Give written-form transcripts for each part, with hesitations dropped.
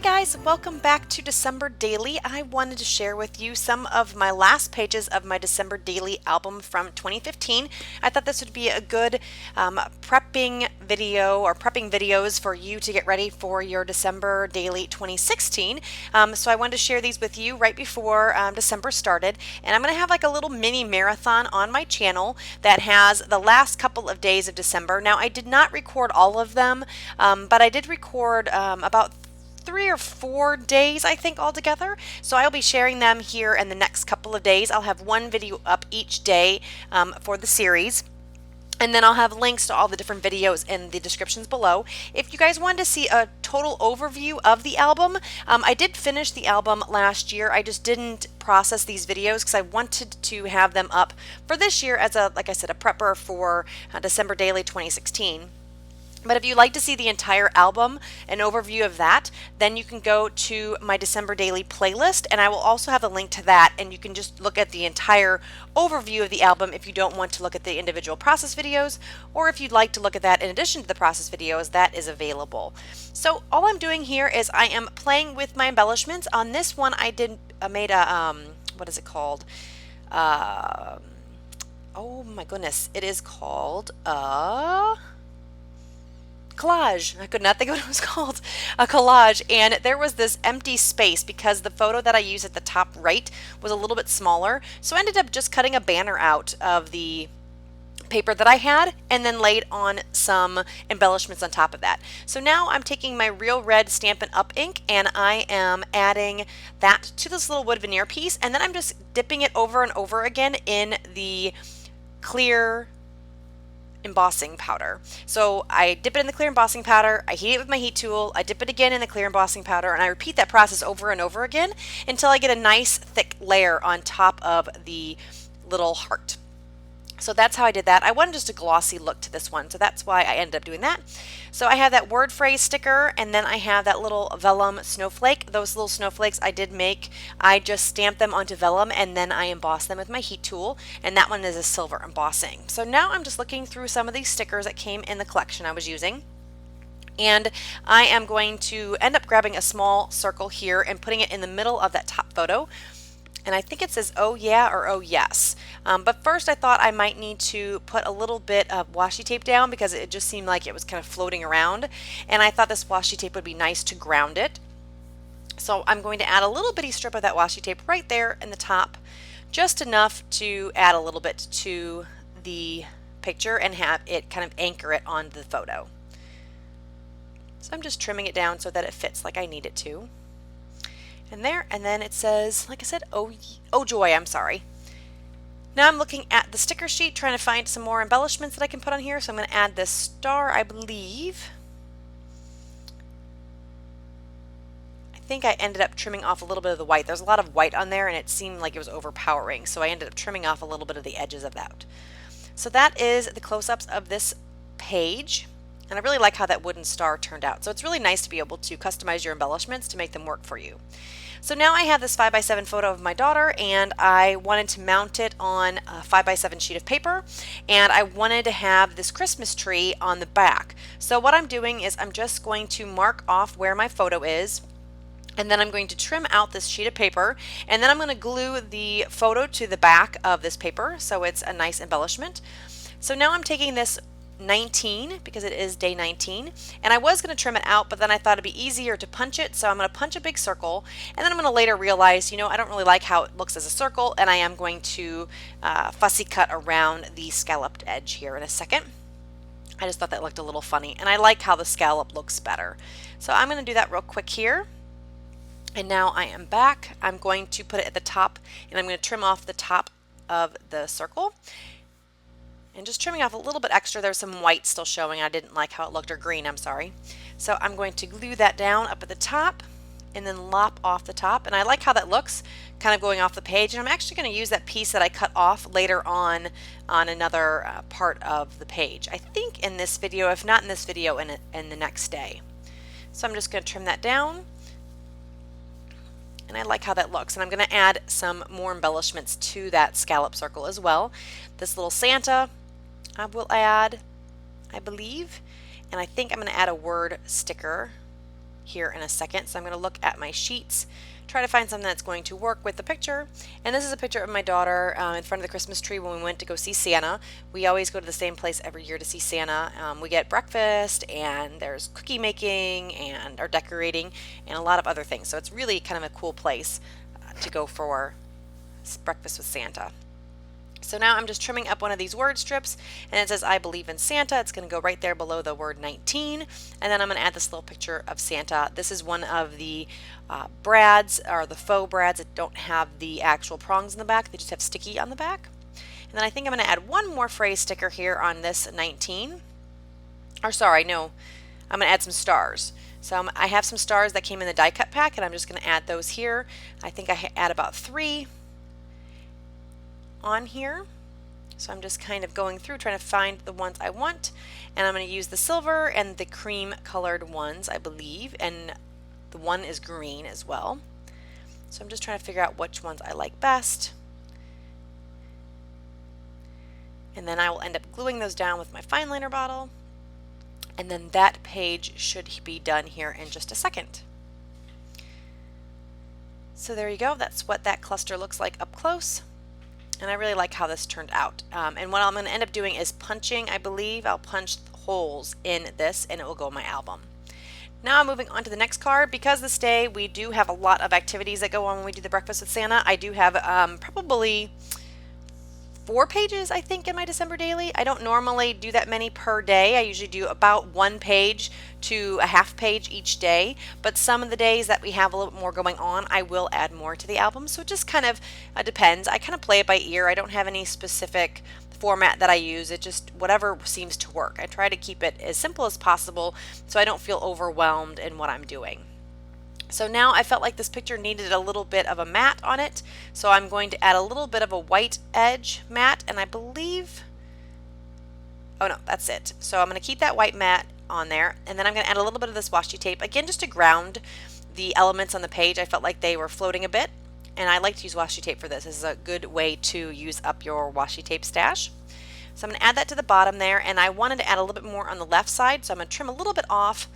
guys, welcome back to December Daily. I wanted to share with you some of my last pages of my December Daily album from 2015. I thought this would be a good prepping video or prepping videos for you to get ready for your December Daily 2016. So I wanted to share these with you right before December started, and I'm going to have like a little mini marathon on my channel that has the last couple of days of December. Now I did not record all of them, but I did record about 3 or 4 days, I think, altogether. So I'll be sharing them here in the next couple of days. I'll have one video up each day for the series. And then I'll have links to all the different videos in the descriptions below. If you guys wanted to see a total overview of the album, I did finish the album last year. I just didn't process these videos because I wanted to have them up for this year as a, like I said, a prepper for December Daily 2016. But if you'd like to see the entire album, an overview of that, then you can go to my December Daily playlist, and I will also have a link to that, and you can just look at the entire overview of the album if you don't want to look at the individual process videos, or if you'd like to look at that in addition to the process videos, that is available. So all I'm doing here is I am playing with my embellishments. On this one I made a, what is it called? Oh my goodness, it is called collage. I could not think of what it was called. A collage. And there was this empty space because the photo that I used at the top right was a little bit smaller. So I ended up just cutting a banner out of the paper that I had and then laid on some embellishments on top of that. So now I'm taking my Real Red Stampin' Up! Ink and I am adding that to this little wood veneer piece, and then I'm just dipping it over and over again in the clear embossing powder. So I dip it in the clear embossing powder, I heat it with my heat tool, I dip it again in the clear embossing powder, and I repeat that process over and over again until I get a nice thick layer on top of the little heart. So that's how I did that. I wanted just a glossy look to this one, so that's why I ended up doing that. So I have that word phrase sticker, and then I have that little vellum snowflake. Those little snowflakes I did make. I just stamped them onto vellum and then I embossed them with my heat tool, and that one is a silver embossing. So now I'm just looking through some of these stickers that came in the collection I was using. And I am going to end up grabbing a small circle here and putting it in the middle of that top photo. And I think it says oh yeah or oh yes. But first I thought I might need to put a little bit of washi tape down because it just seemed like it was kind of floating around, and I thought this washi tape would be nice to ground it. So I'm going to add a little bitty strip of that washi tape right there in the top, just enough to add a little bit to the picture and have it kind of anchor it on the photo. So I'm just trimming it down so that it fits like I need it to. And there, and then it says, like I said, oh joy, I'm sorry. Now I'm looking at the sticker sheet trying to find some more embellishments that I can put on here, so I'm going to add this star, I believe. I think I ended up trimming off a little bit of the white. There's a lot of white on there and it seemed like it was overpowering, so I ended up trimming off a little bit of the edges of that. So that is the close-ups of this page. And I really like how that wooden star turned out. So it's really nice to be able to customize your embellishments to make them work for you. So now I have this 5x7 photo of my daughter, and I wanted to mount it on a 5x7 sheet of paper, and I wanted to have this Christmas tree on the back. So what I'm doing is I'm just going to mark off where my photo is, and then I'm going to trim out this sheet of paper, and then I'm going to glue the photo to the back of this paper so it's a nice embellishment. So now I'm taking this 19 because it is day 19, and I was going to trim it out, but then I thought it'd be easier to punch it, so I'm going to punch a big circle, and then I'm going to later realize, you know, I don't really like how it looks as a circle, and I am going to fussy cut around the scalloped edge here in a second. I just thought that looked a little funny, and I like how the scallop looks better. So I'm going to do that real quick here. And now I am back. I'm going to put it at the top, and I'm going to trim off the top of the circle. And just trimming off a little bit extra. There's some white still showing. I didn't like how it looked, or green, I'm sorry. So I'm going to glue that down up at the top and then lop off the top. And I like how that looks, kind of going off the page. And I'm actually going to use that piece that I cut off later on another part of the page. I think in this video, if not in this video, in the next day. So I'm just going to trim that down. And I like how that looks. And I'm going to add some more embellishments to that scallop circle as well. This little Santa I will add, I believe, and I think I'm going to add a word sticker here in a second. So I'm going to look at my sheets, try to find something that's going to work with the picture. And this is a picture of my daughter in front of the Christmas tree when we went to go see Santa. We always go to the same place every year to see Santa. We get breakfast, and there's cookie making and or decorating and a lot of other things. So it's really kind of a cool place to go for breakfast with Santa. So now I'm just trimming up one of these word strips, and it says I believe in Santa. It's going to go right there below the word 19, and then I'm going to add this little picture of Santa. This is one of the brads, or the faux brads, that don't have the actual prongs in the back. They just have sticky on the back. And then I think I'm going to add one more phrase sticker here on this 19. Or sorry, no, I'm going to add some stars. So I have some stars that came in the die cut pack, and I'm just going to add those here. I think I add about 3 on here. So I'm just kind of going through trying to find the ones I want, and I'm going to use the silver and the cream colored ones, I believe, and the one is green as well. So I'm just trying to figure out which ones I like best, and then I will end up gluing those down with my fine liner bottle, and then that page should be done here in just a second. So there you go. That's what that cluster looks like up close. And I really like how this turned out. And what I'm going to end up doing is punching, I believe I'll punch holes in this, and it will go in my album. Now moving on to the next card. Because this day we do have a lot of activities that go on when we do the breakfast with Santa, I do have probably 4 pages, I think, in my December daily. I don't normally do that many per day. I usually do about 1 page to a half page each day, but some of the days that we have a little bit more going on, I will add more to the album. So it just kind of depends. I kind of play it by ear. I don't have any specific format that I use. It just whatever seems to work. I try to keep it as simple as possible so I don't feel overwhelmed in what I'm doing. So now I felt like this picture needed a little bit of a matte on it, so I'm going to add a little bit of a white edge matte, and I believe, oh no, that's it. So I'm going to keep that white matte on there, and then I'm going to add a little bit of this washi tape, again just to ground the elements on the page. I felt like they were floating a bit, and I like to use washi tape for this. This is a good way to use up your washi tape stash. So I'm going to add that to the bottom there, and I wanted to add a little bit more on the left side, so I'm going to trim a little bit off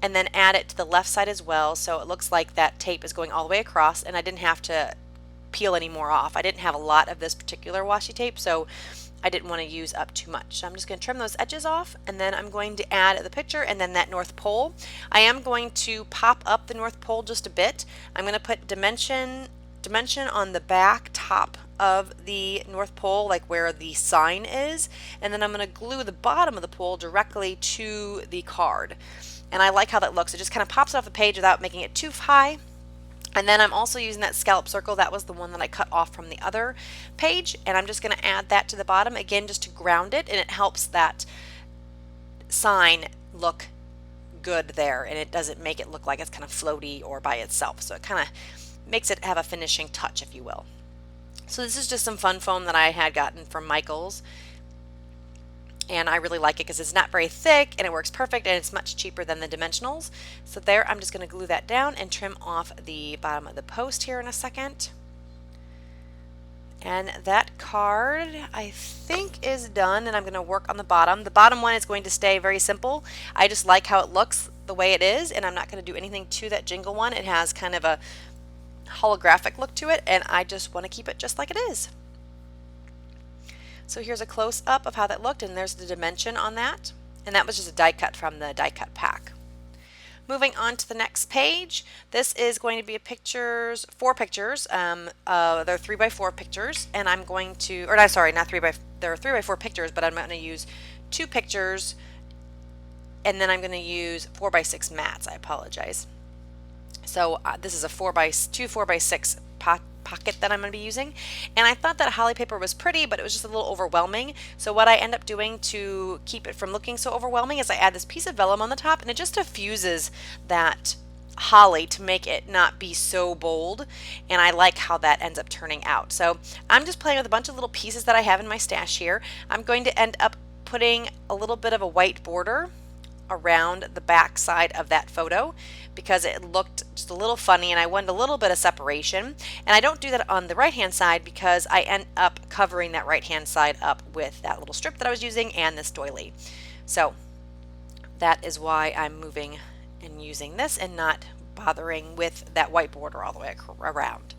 and then add it to the left side as well, so it looks like that tape is going all the way across, and I didn't have to peel any more off. I didn't have a lot of this particular washi tape, so I didn't want to use up too much. So I'm just going to trim those edges off, and then I'm going to add the picture and then that North Pole. I am going to pop up the North Pole just a bit. I'm going to put dimension on the back top of the North Pole, like where the sign is, and then I'm going to glue the bottom of the pole directly to the card. And I like how that looks. It just kind of pops off the page without making it too high. And then I'm also using that scallop circle. That was the one that I cut off from the other page, and I'm just going to add that to the bottom again just to ground it, and it helps that sign look good there, and it doesn't make it look like it's kind of floaty or by itself. So it kind of makes it have a finishing touch, if you will. So this is just some fun foam that I had gotten from Michael's, and I really like it because it's not very thick and it works perfect, and it's much cheaper than the dimensionals. So there, I'm just going to glue that down and trim off the bottom of the post here in a second. And that card, I think, is done, and I'm going to work on the bottom. The bottom one is going to stay very simple. I just like how it looks the way it is, and I'm not going to do anything to that jingle one. It has kind of a holographic look to it, and I just want to keep it just like it is. So here's a close-up of how that looked, and there's the dimension on that, and that was just a die cut from the die cut pack. Moving on to the next page, this is going to be 4 pictures. They're 3x4 pictures, and I'm going to, or no, sorry, not 3x, they're 3x4 pictures, but I'm going to use 2 pictures, and then I'm going to use 4x6 mats. I apologize. So this is a 2 4x6 pocket that I'm going to be using, and I thought that holly paper was pretty, but it was just a little overwhelming. So what I end up doing to keep it from looking so overwhelming is I add this piece of vellum on the top, and it just diffuses that holly to make it not be so bold, and I like how that ends up turning out. So I'm just playing with a bunch of little pieces that I have in my stash here. I'm going to end up putting a little bit of a white border around the back side of that photo because it looked just a little funny, and I wanted a little bit of separation. And I don't do that on the right hand side because I end up covering that right hand side up with that little strip that I was using and this doily. So that is why I'm moving and using this and not bothering with that white border all the way around.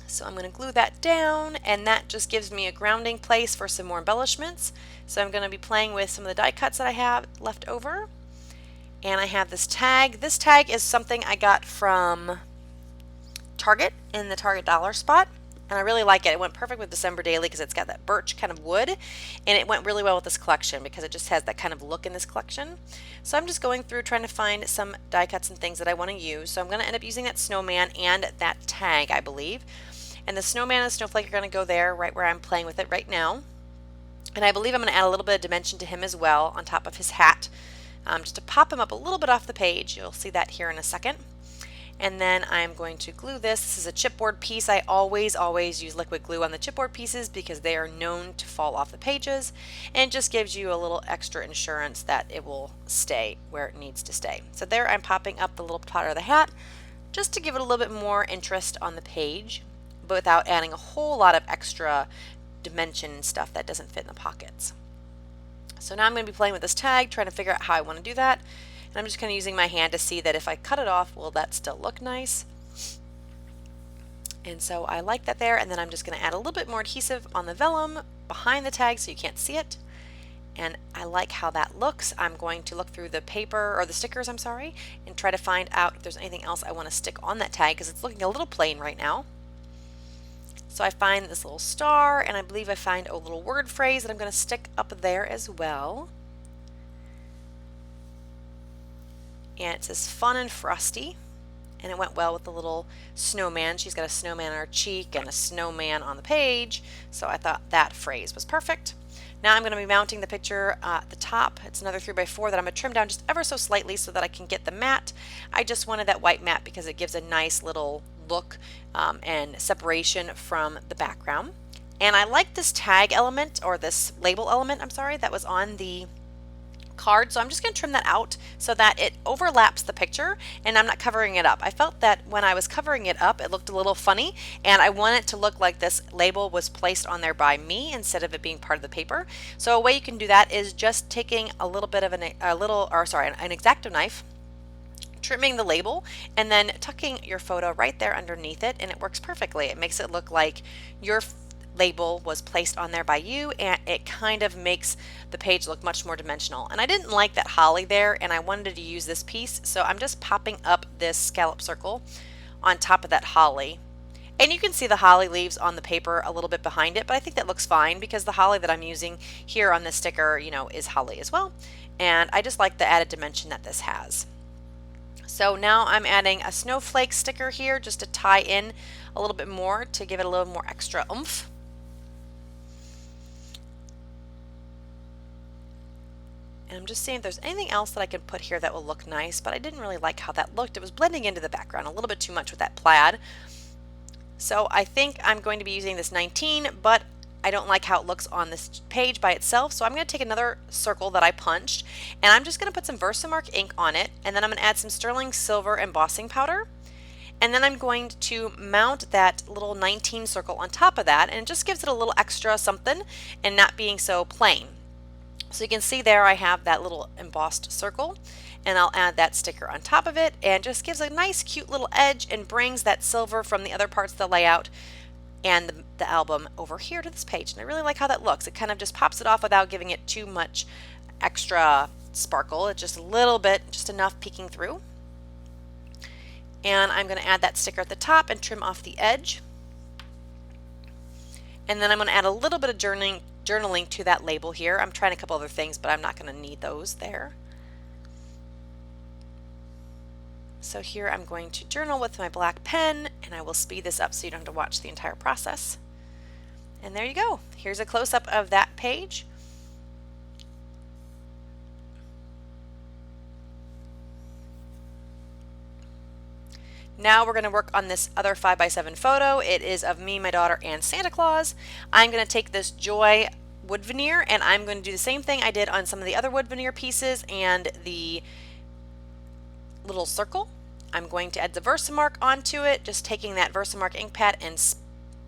So I'm going to glue that down, and that just gives me a grounding place for some more embellishments. So I'm going to be playing with some of the die cuts that I have left over. And I have this tag. This tag is something I got from Target in the Target dollar spot. And I really like it. It went perfect with December Daily because it's got that birch kind of wood, and it went really well with this collection because it just has that kind of look in this collection. So I'm just going through trying to find some die cuts and things that I want to use. So I'm going to end up using that snowman and that tag, I believe. And the snowman and the snowflake are going to go there right where I'm playing with it right now. And I believe I'm going to add a little bit of dimension to him as well on top of his hat, just to pop him up a little bit off the page. You'll see that here in a second. And then I'm going to glue this. This is a chipboard piece. I always use liquid glue on the chipboard pieces because they are known to fall off the pages, and it just gives you a little extra insurance that it will stay where it needs to stay. So there I'm popping up the little part of the hat just to give it a little bit more interest on the page, but without adding a whole lot of extra dimension and stuff that doesn't fit in the pockets. So now I'm going to be playing with this tag, trying to figure out how I want to do that. And I'm just kind of using my hand to see that if I cut it off, will that still look nice? And so I like that there, and then I'm just going to add a little bit more adhesive on the vellum behind the tag so you can't see it. And I like how that looks. I'm going to look through the paper, or the stickers, I'm sorry, and try to find out if there's anything else I want to stick on that tag because it's looking a little plain right now. So I find this little star, and I believe I find a little word phrase that I'm going to stick up there as well. And it says fun and frosty, and it went well with the little snowman. She's got a snowman on her cheek and a snowman on the page, so I thought that phrase was perfect. Now I'm going to be mounting the picture at the top. It's another 3x4 that I'm going to trim down just ever so slightly so that I can get the matte. I just wanted that white matte because it gives a nice little look and separation from the background. And I like this tag element, or this label element, I'm sorry, that was on the card, so I'm just going to trim that out so that it overlaps the picture and I'm not covering it up. I felt that when I was covering it up it looked a little funny, and I want it to look like this label was placed on there by me instead of it being part of the paper. So a way you can do that is just taking a little bit of an X-Acto knife, trimming the label, and then tucking your photo right there underneath it, and it works perfectly. It makes it look like your label was placed on there by you, and it kind of makes the page look much more dimensional. And I didn't like that holly there, and I wanted to use this piece, so I'm just popping up this scallop circle on top of that holly. And you can see the holly leaves on the paper a little bit behind it, but I think that looks fine because the holly that I'm using here on this sticker, you know, is holly as well. And I just like the added dimension that this has. So now I'm adding a snowflake sticker here just to tie in a little bit more to give it a little more extra oomph. And I'm just seeing if there's anything else that I can put here that will look nice, but I didn't really like how that looked. It was blending into the background a little bit too much with that plaid. So I think I'm going to be using this 19, but I don't like how it looks on this page by itself. So I'm going to take another circle that I punched, and I'm just going to put some Versamark ink on it, and then I'm going to add some sterling silver embossing powder. And then I'm going to mount that little 19 circle on top of that, and it just gives it a little extra something and not being so plain. So you can see there I have that little embossed circle, and I'll add that sticker on top of it, and just gives a nice cute little edge and brings that silver from the other parts of the layout and the album over here to this page. And I really like how that looks. It kind of just pops it off without giving it too much extra sparkle. It's just a little bit, just enough peeking through. And I'm going to add that sticker at the top and trim off the edge. And then I'm going to add a little bit of journaling to that label here. I'm trying a couple other things, but I'm not going to need those there. So here I'm going to journal with my black pen, and I will speed this up so you don't have to watch the entire process. And there you go. Here's a close-up of that page. Now we're going to work on this other 5x7 photo. It is of me, my daughter, and Santa Claus. I'm going to take this Joy wood veneer, and I'm going to do the same thing I did on some of the other wood veneer pieces and the little circle. I'm going to add the Versamark onto it, just taking that Versamark ink pad and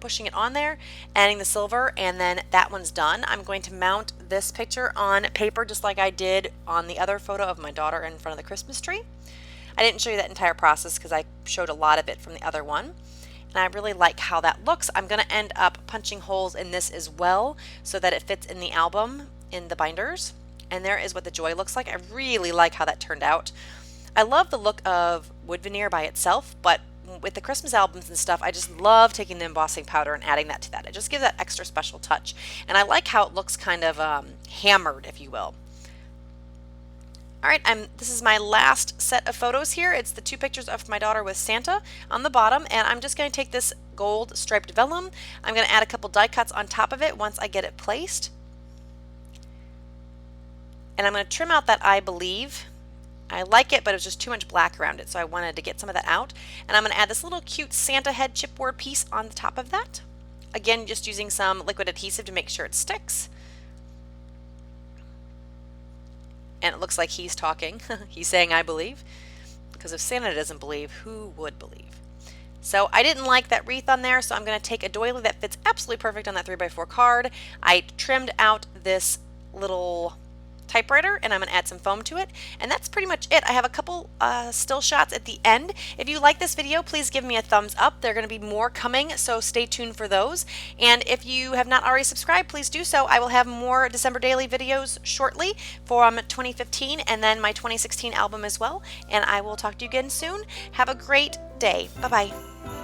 pushing it on there, adding the silver, and then that one's done. I'm going to mount this picture on paper just like I did on the other photo of my daughter in front of the Christmas tree. I didn't show you that entire process because I showed a lot of it from the other one. And I really like how that looks. I'm going to end up punching holes in this as well so that it fits in the album in the binders. And there is what the joy looks like. I really like how that turned out. I love the look of wood veneer by itself, but with the Christmas albums and stuff, I just love taking the embossing powder and adding that to that. It just gives that extra special touch. And I like how it looks kind of hammered, if you will. All right, this is my last set of photos here. It's the two pictures of my daughter with Santa on the bottom, and I'm just going to take this gold striped vellum. I'm going to add a couple die cuts on top of it once I get it placed. And I'm going to trim out that I believe. I like it, but it was just too much black around it, so I wanted to get some of that out. And I'm going to add this little cute Santa head chipboard piece on the top of that. Again, just using some liquid adhesive to make sure it sticks. And it looks like he's talking. He's saying, I believe. Because if Santa doesn't believe, who would believe? So I didn't like that wreath on there, so I'm going to take a doily that fits absolutely perfect on that 3x4 card. I trimmed out this little typewriter, and I'm going to add some foam to it, and that's pretty much it. I have a couple still shots at the end. If you like this video, please give me a thumbs up. There are going to be more coming, so stay tuned for those. And if you have not already subscribed, please do so. I will have more December daily videos shortly from 2015 and then my 2016 album as well, and I will talk to you again soon. Have a great day. Bye-bye.